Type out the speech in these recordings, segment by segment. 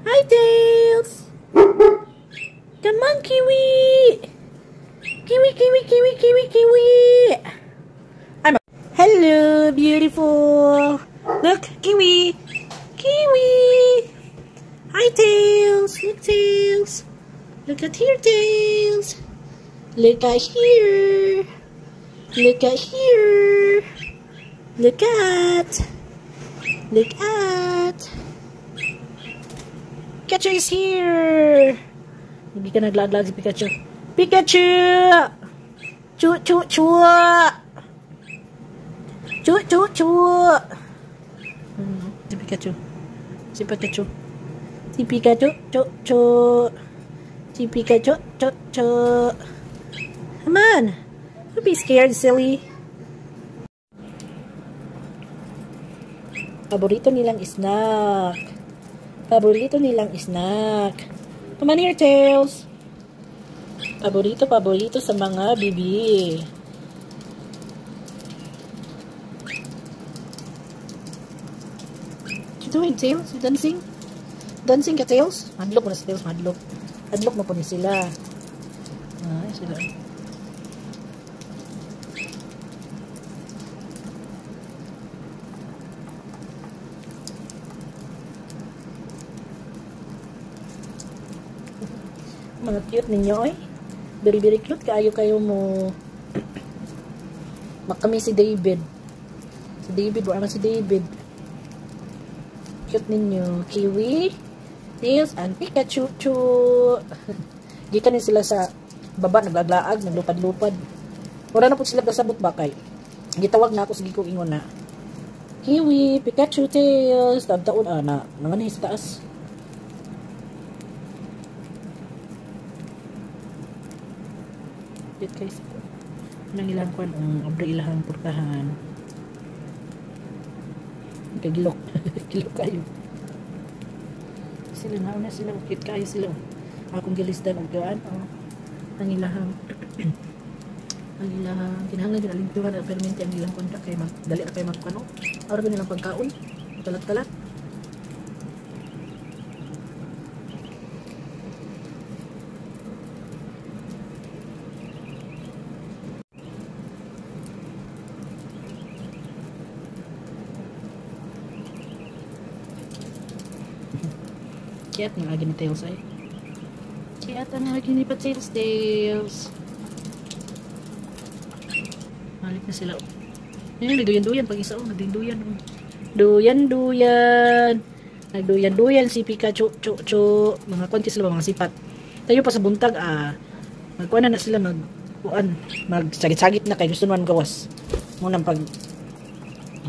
Hi, Tails. Come on, Kiwi. Kiwi, Kiwi, Kiwi, Kiwi, Kiwi. Hello, beautiful. Look, Kiwi. Kiwi. Hi, Tails. Look, Tails. Look at here, Tails. Look at here. Look at here. Look at. Look at. Pikachu is here. Hindi ka naglag-lag si Pikachu. Pikachu! Chu, chu, chu! Chu, chu, chu! Si Pikachu. Si Pikachu. Si Pikachu. Chu, chu. Si Pikachu. Chu, chu. Come on. Don't be scared, silly. Paborito nilang snack. Paborito nilang snack. Come on here, Tails. Paborito sa mga bibi. What you doing, Tails? You dancing? Dancing ka, Tails? Madlok mo na si Tails, madlok. Madlok mo po ni sila. Ay, sila. Mga cute ninyo, eh. Very cute. Kayo mo. Makami si David. Si David. Wala si David. Cute ninyo. Kiwi, Tails, and Pikachu. Gikan sila sa baba. Naglaglaag. Naglupad-lupad. Wala na po sila kasabot ba kay. Gitawag na ako. Sige kong ingon na. Kiwi, Pikachu, Tails. Taon na. Nanganay sa taas. Dito guys, nang ilang kwan ang abra ilahang purkahan. Kagilok. Gilok kayo. Sila na sila. Cute kayo sila. Akong gilisdan ang gawaan. Ang ilahang ang ilahang kinahanglan din alimpiwan at permente ang ilang kontak kay dali na kayo magkano. Araw ko nilang pagkaon. Talat-talat. Kiyat ng lagi ni Tails ay. Kiyat ang lagi ni Tails. Balik na sila. Ayun, nagduyan-duyan. Pag isa nagduyan-duyan. Duyan-duyan. Nagduyan-duyan si Pikachu. Mga konti sila mga sipat. Tayo pa sa buntag, magkuhan na sila magsagit-sagit na kay gusto naman gawas. Munang pag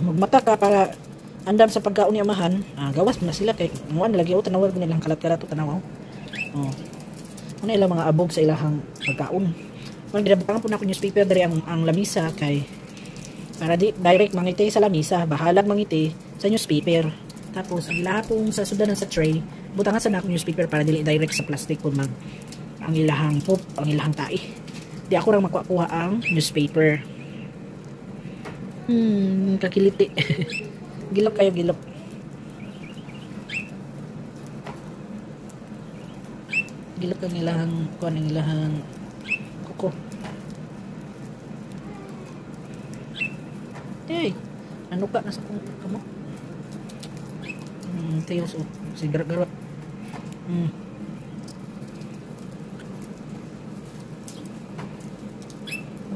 magmata ka para andam sa pagkaon ni amahan, gawas mo na sila kay muan lagi tanawag nilang kalat-kalat tanaw. Ano ilang mga abog sa ilahang pagkaon. Mag ginabutangan po na ako newspaper dari ang lamisa kay para direct mangiti sa lamisa, bahalag mangiti sa newspaper. Tapos ang ilahapong sa sudanan sa tray, butangan sa ako newspaper para dili direct sa plastic po mag ang ilahang pop, ang ilahang tai. Di ako lang makuha ang newspaper. Kakiliti. Gilok kayo, gilok. Gilok ang ilahang kuha ng ilahang kuko. Hey, ano ka nasa kamo? Tails o. Si garot-garot.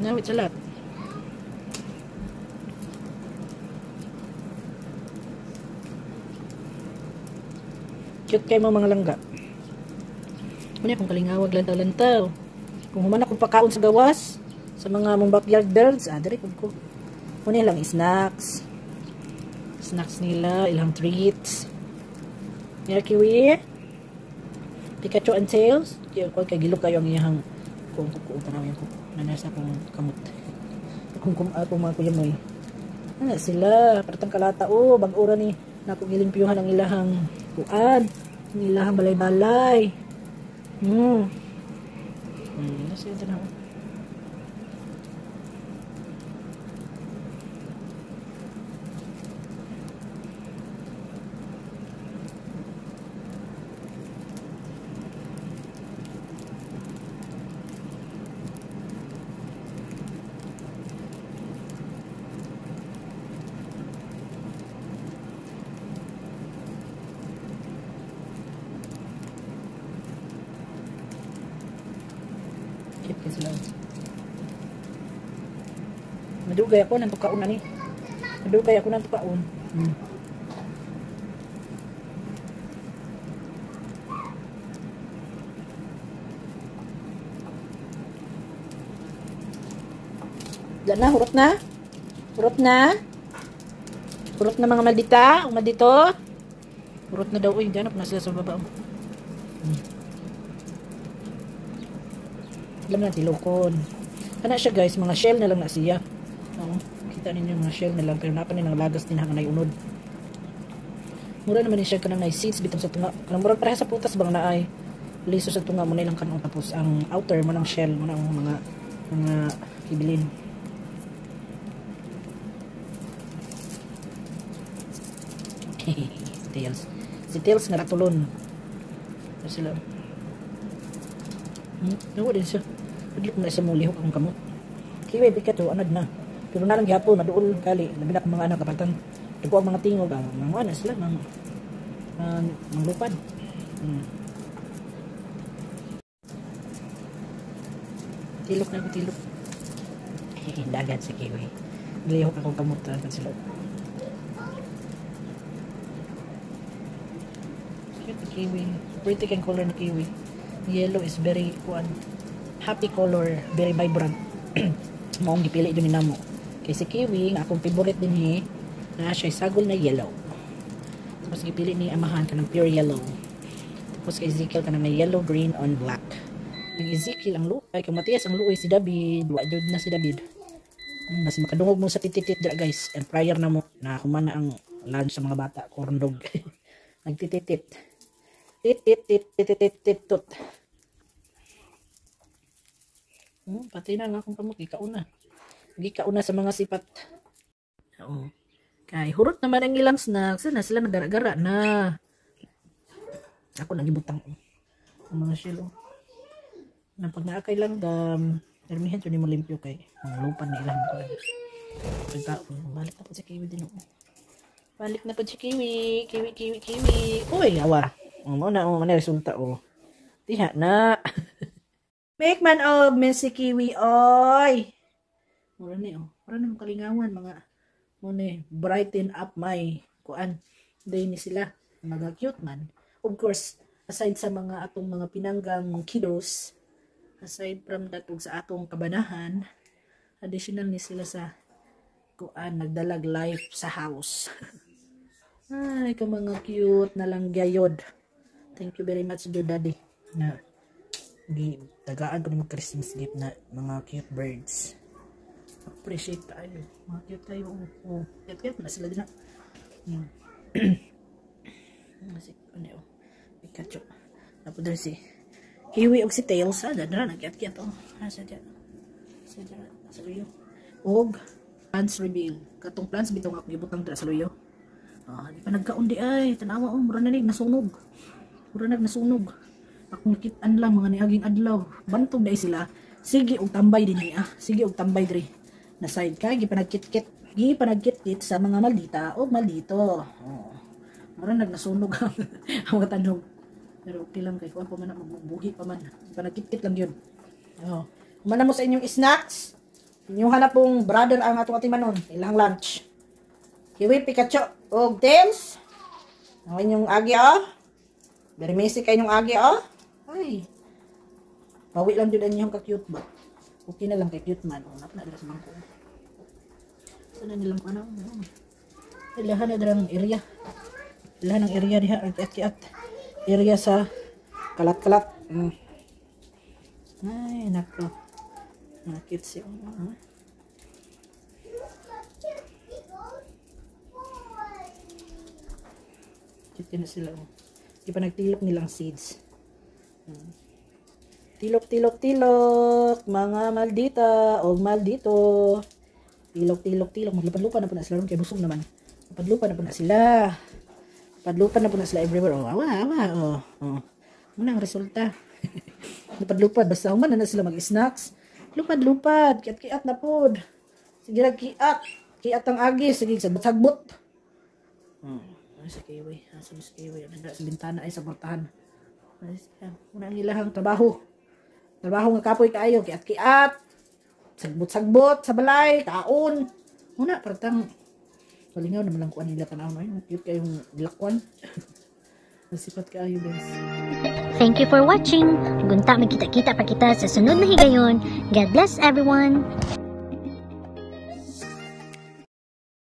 Nawit sa lahat. Cute kayo mga langga. Muna kung kalingawag lantaw-lantaw. Kung humana kung pakaon sa gawas, sa mga mong backyard birds, dire ko. Muna lang snacks. Snacks nila, ilang treats. Nila Kiwi. Pikachu and Tails. Kaya gilok kayo ang iyahang kung tanaw yan ko. Nanasa kong kamot. Kung mga kuya mo eh. Ano sila? Partang kalata. Bag-ura ni. Naku gilimpyuhan ang ilahang kuan. Ang ilahang balay-balay. Nasa yun tanaw. sila. Madugay ako ng tukaon na ni. Madugay ako ng tukaon. Diyan na, hurot na. Hurot na. Hurot na mga maldita. Dito. Hurot na daw. Uy, diyan na sila sa baba. Alam na, tilokon. Ano siya guys, mga shell na lang na siya. Oo, kita ninyo mga shell na lang. Pero napan ng lagas din hanggang unod. Mura naman siya kanang na seeds bitong sa tunga. Kanang mura pareha sa putas bang naay. Liso sa tunga mo na lang kanong tapos ang outer mo ng shell mo na ang mga kibilin. Si Tails nga ratulon. Sila. Nawa din siya. Paglit mo na sa muli, akong kamot. Kiwi, bikat o, anad na. Pero nalang gihapon, naduol kali. Labi na mga anak, kapatan. Dugo ang mga tingog, mga ano sila, mga lupad. Tilok na ako, tilok. Dagat si Kiwi. Lihok akong kamot, sila. Kiwi. Pretty kang color ni kiwi. Yellow is very happy color, very vibrant. Maong gipili doon ni namo. Kay si kiwi nga akong favorite din na siya sagol na yellow. Tapos gipili ni amahan kanang pure yellow. Tapos kay Ezekiel kanang may yellow, green on black. Ang Ezekiel ang luay, kay Matias ang luay si David, wajud na si David. Mas makadungog mo sa tititit dira guys. And prior na mo na humana ang lunch sa mga bata, corn dog. Nagtititit. Tit. Pati na nga akong kamot. Gikauna sa mga sipat. Oo. Kay hurot naman ang ilang snacks. Na sila nagara-gara na. Ako nagibutang ang mga shell. Pag naakay lang ermihan ni mo limpyo kay mga lupan na ilang ko. Balik na po si Kiwi din. Balik na po si Kiwi. Kiwi. Uy, awa. Muna resulta Diha na. Make man og si Kiwi oy. Mura ni Mura na kalingawan mga muna brighten up my day ni sila. Mga cute man. Of course, aside sa mga atong mga pinanggang kiddos, aside from that sa atong kabanahan, additional ni sila sa nagdalag life sa house. Ay, ka mga cute na lang gayod. Thank you very much, dear daddy. Na tagaan ko ng Christmas gift na mga cute birds. Appreciate tayo. Mga cute tayo. Cute na sila din na. Pikachu. Napodar si Kiwi og si Tails. Dadra na kiat-kiat. Sadya. Sa luyo. Og plants reveal. Katong plants bitong ako gibutang dra sa luyo. Di pa nagkaundi ay. Tanawa mura na nasunog. Akong kitaan lang mga niaging adlaw. Bantog dai sila. Sige og tambay din niya. Sige og tambay diri. Na side kay gipanagkit-kit sa mga maldita o maldito. Mura nasunog ang mga tanog. Pero okay lang kay kuan pa man magbuhi pa man. Gipanagkit-kit lang yun. Kumana mo sa inyong snacks. Inyong hanap pong brother ang atong atimanon. Ilang lunch. Kiwi, Pikachu, og Tails. Ang inyong agi Very messy kayo yung agi Ay. Pawi lang din yung ka-cute ba? Okay na lang kay cute man. Napna dira sa mangko. Sana nilang ilahan na dira ng area. Ilahan ng area diha at area sa kalat-kalat. Ay, nako. Nakit siya. Cute na sila. Di pa nagtilok nilang seeds. Tilok, mga maldita o maldito. Tilok. Maglupad-lupa na po na sila. Kaya busog naman. Padlupa na po na sila. Everywhere. Awa. Muna ang resulta. Lupad. Basta human na sila mag-snacks. Lupad. Kiat na po. Sige lang kiat. Kiat ang agi. Sige, sagbot. Sa Kiwi. Sa Kiwi. Sa bintana ay sa portahan. Muna ang ilahang trabaho. Trabaho nga kapoy kaayo, kiat-kiat, sagbot-sagbot sa balay, kaon. Muna, partang, palingaw naman lang kuan nila panahon. Ay, cute kayong lakwan. Nasipat kaayo, guys. Thank you for watching. Gunta, magkita-kita pa kita sa sunod na higayon. God bless everyone.